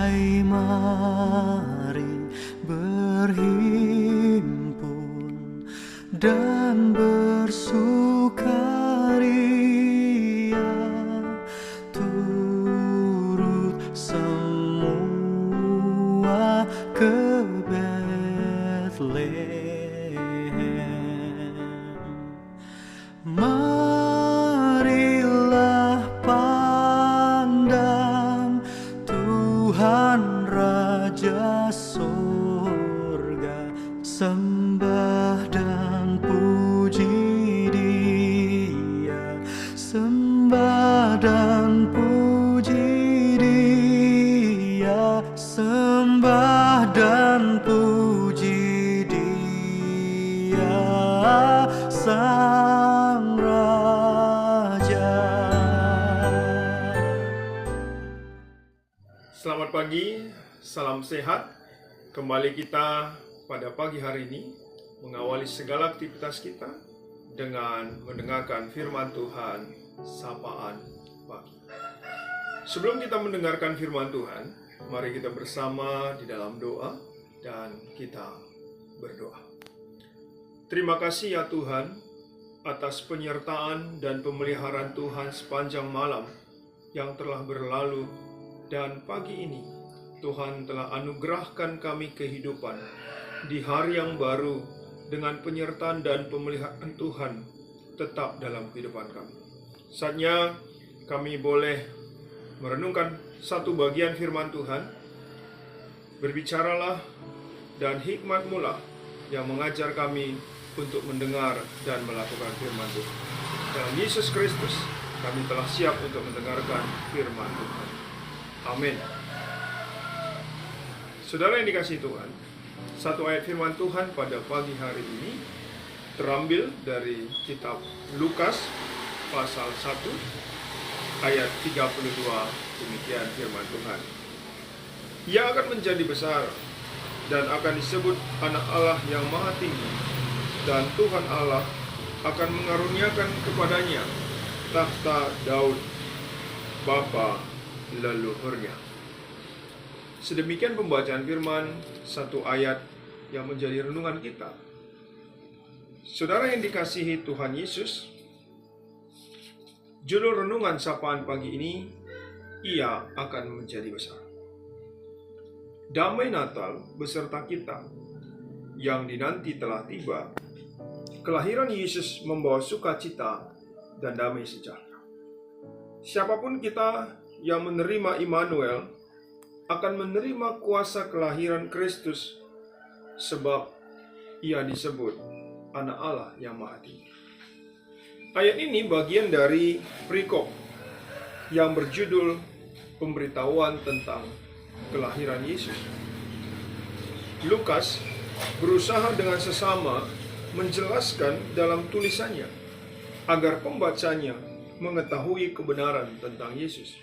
Hai, mari berhimpun dan bersukaria, turut semua ke Betlehem. Marilah pandang Tuhan Raja Sorga, sembah dan puji Dia, sembah dan puji Dia, sembah dan puji Dia, Sang Raja. Selamat pagi, salam sehat. Kembali kita pada pagi hari ini mengawali segala aktivitas kita dengan mendengarkan firman Tuhan, sapaan pagi. Sebelum kita mendengarkan firman Tuhan, mari kita bersama di dalam doa dan kita berdoa. Terima kasih ya Tuhan atas penyertaan dan pemeliharaan Tuhan sepanjang malam yang telah berlalu, dan pagi ini Tuhan telah anugerahkan kami kehidupan di hari yang baru dengan penyertaan dan pemeliharaan Tuhan tetap dalam kehidupan kami. Saatnya kami boleh merenungkan satu bagian firman Tuhan. Berbicaralah dan hikmat-Mu lah yang mengajar kami untuk mendengar dan melakukan firman Tuhan. Dalam Yesus Kristus kami telah siap untuk mendengarkan firman Tuhan. Amin. Saudara yang dikasihi Tuhan, satu ayat firman Tuhan pada pagi hari ini terambil dari kitab Lukas pasal 1 ayat 32. Demikian firman Tuhan. Ia akan menjadi besar dan akan disebut Anak Allah yang Maha Tinggi, dan Tuhan Allah akan mengaruniakan kepadanya takhta Daud bapa leluhurnya. Sedemikian pembacaan firman, satu ayat yang menjadi renungan kita. Saudara yang dikasihi Tuhan Yesus, judul renungan sapaan pagi ini, Ia akan menjadi besar. Damai Natal beserta kita yang dinanti telah tiba. Kelahiran Yesus membawa sukacita dan damai sejahtera. Siapapun kita yang menerima Immanuel akan menerima kuasa kelahiran Kristus, sebab Ia disebut Anak Allah yang Maha Tinggi. Ayat ini bagian dari perikop yang berjudul pemberitahuan tentang kelahiran Yesus. Lukas berusaha dengan sesama menjelaskan dalam tulisannya agar pembacanya mengetahui kebenaran tentang Yesus.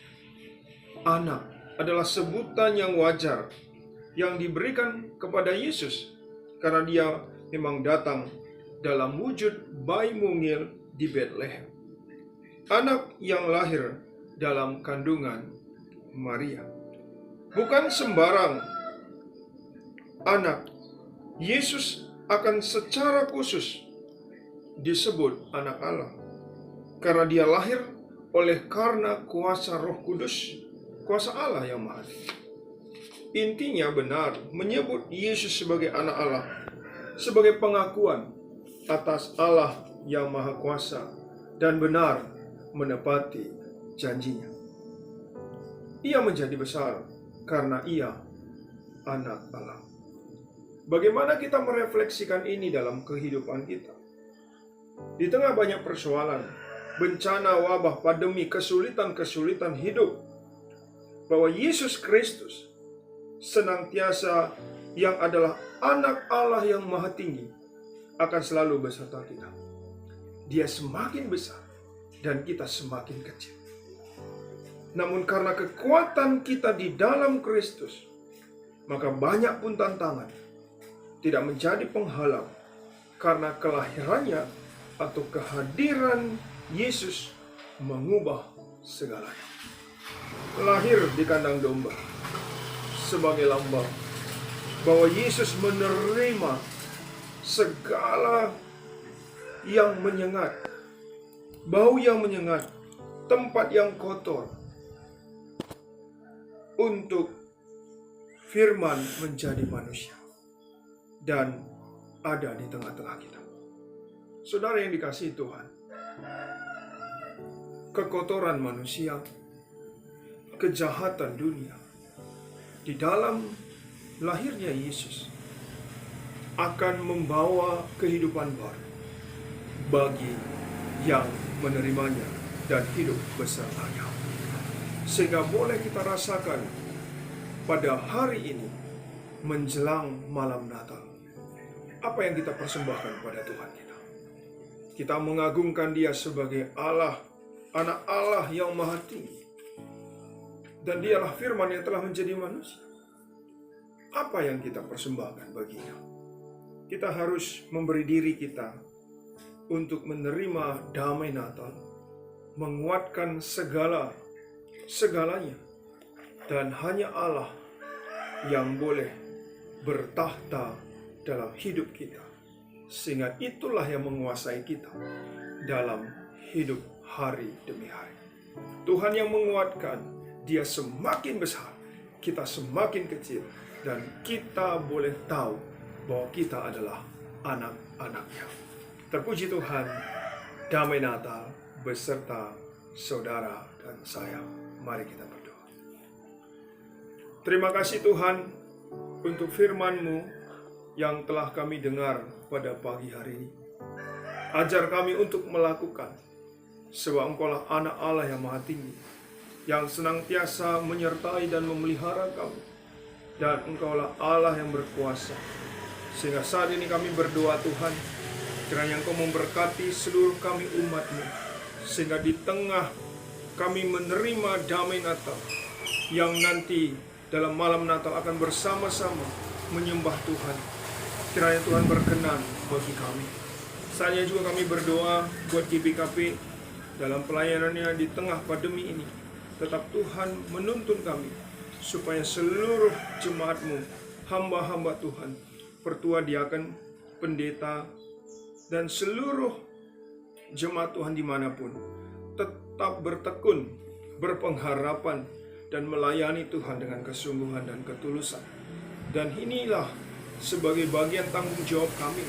Anak adalah sebutan yang wajar yang diberikan kepada Yesus karena Dia memang datang dalam wujud bayi mungil di Betlehem, anak yang lahir dalam kandungan Maria. Bukan sembarang anak. Yesus akan secara khusus disebut Anak Allah karena Dia lahir oleh karena kuasa Roh Kudus, kuasa Allah yang Maha Tinggi. Intinya benar menyebut Yesus sebagai Anak Allah sebagai pengakuan atas Allah yang Maha Kuasa dan benar menepati janjinya. Ia menjadi besar karena Ia Anak Allah. Bagaimana kita merefleksikan ini dalam kehidupan kita? Di tengah banyak persoalan, bencana, wabah, pandemi, kesulitan-kesulitan hidup, bahwa Yesus Kristus senantiasa yang adalah Anak Allah yang Maha Tinggi akan selalu beserta kita. Dia semakin besar dan kita semakin kecil. Namun karena kekuatan kita di dalam Kristus, maka banyak pun tantangan tidak menjadi penghalang karena kelahirannya atau kehadiran Yesus mengubah segalanya. Lahir di kandang domba, sebagai lambang bahwa Yesus menerima segala yang menyengat, bau yang menyengat, tempat yang kotor, untuk firman menjadi manusia dan ada di tengah-tengah kita. Saudara yang dikasihi Tuhan, kekotoran manusia, kejahatan dunia, di dalam lahirnya Yesus akan membawa kehidupan baru bagi yang menerimanya dan hidup bersertanya. Sehingga boleh kita rasakan pada hari ini menjelang malam Natal, apa yang kita persembahkan pada Tuhan kita. Kita mengagungkan Dia sebagai Allah, Anak Allah yang Maha Tinggi. Dan Dialah firman yang telah menjadi manusia. Apa yang kita persembahkan baginya? Kita harus memberi diri kita untuk menerima damai Natal, menguatkan segalanya, dan hanya Allah yang boleh bertahta dalam hidup kita, sehingga itulah yang menguasai kita dalam hidup hari demi hari. Tuhan yang menguatkan, Dia semakin besar, kita semakin kecil, dan kita boleh tahu bahwa kita adalah anak-anak-Nya. Terpuji Tuhan, damai Natal beserta saudara dan saya. Mari kita berdoa. Terima kasih Tuhan untuk firman-Mu yang telah kami dengar pada pagi hari ini. Ajar kami untuk melakukan, sebab Engkaulah Anak Allah yang Maha Tinggi, yang senantiasa menyertai dan memelihara kami, dan Engkaulah Allah yang berkuasa. Sehingga saat ini kami berdoa Tuhan, kiranya Engkau memberkati seluruh kami umat-Mu, sehingga di tengah kami menerima damai Natal, yang nanti dalam malam Natal akan bersama-sama menyembah Tuhan. Kiranya Tuhan berkenan bagi kami. Saatnya juga kami berdoa buat GPKP dalam pelayanannya di tengah pandemi ini. Tetap Tuhan menuntun kami supaya seluruh jemaat-Mu, hamba-hamba Tuhan, pertua diaken, pendeta, dan seluruh jemaat Tuhan dimanapun tetap bertekun, berpengharapan, dan melayani Tuhan dengan kesungguhan dan ketulusan. Dan inilah sebagai bagian tanggung jawab kami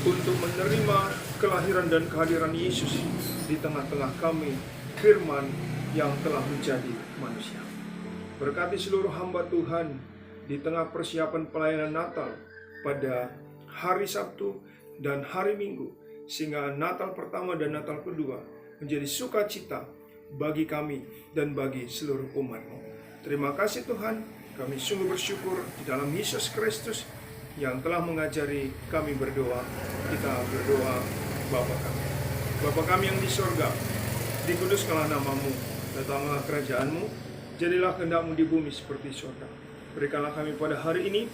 untuk menerima kelahiran dan kehadiran Yesus di tengah-tengah kami, firman yang telah menjadi manusia. Berkati seluruh hamba Tuhan di tengah persiapan pelayanan Natal pada hari Sabtu dan hari Minggu, sehingga Natal pertama dan Natal kedua menjadi sukacita bagi kami dan bagi seluruh umat-Mu. Terima kasih Tuhan, kami sungguh bersyukur di dalam Yesus Kristus yang telah mengajari kami berdoa. Kita berdoa, Bapa kami. Bapa kami yang di sorga, dikuduskanlah nama-Mu, datanglah kerajaan-Mu, jadilah kehendak-Mu di bumi seperti sorga. Berikanlah kami pada hari ini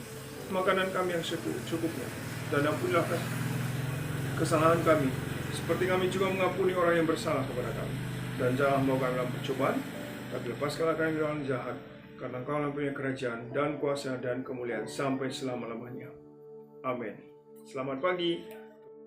makanan kami yang secukupnya, dan ampunilah kesalahan kami, seperti kami juga mengampuni orang yang bersalah kepada kami. Dan jangan membawa kami dalam percobaan, tapi lepaskanlah kami dari orang jahat, karena Engkau mempunyai kerajaan dan kuasa dan kemuliaan sampai selama-lamanya. Amin. Selamat pagi.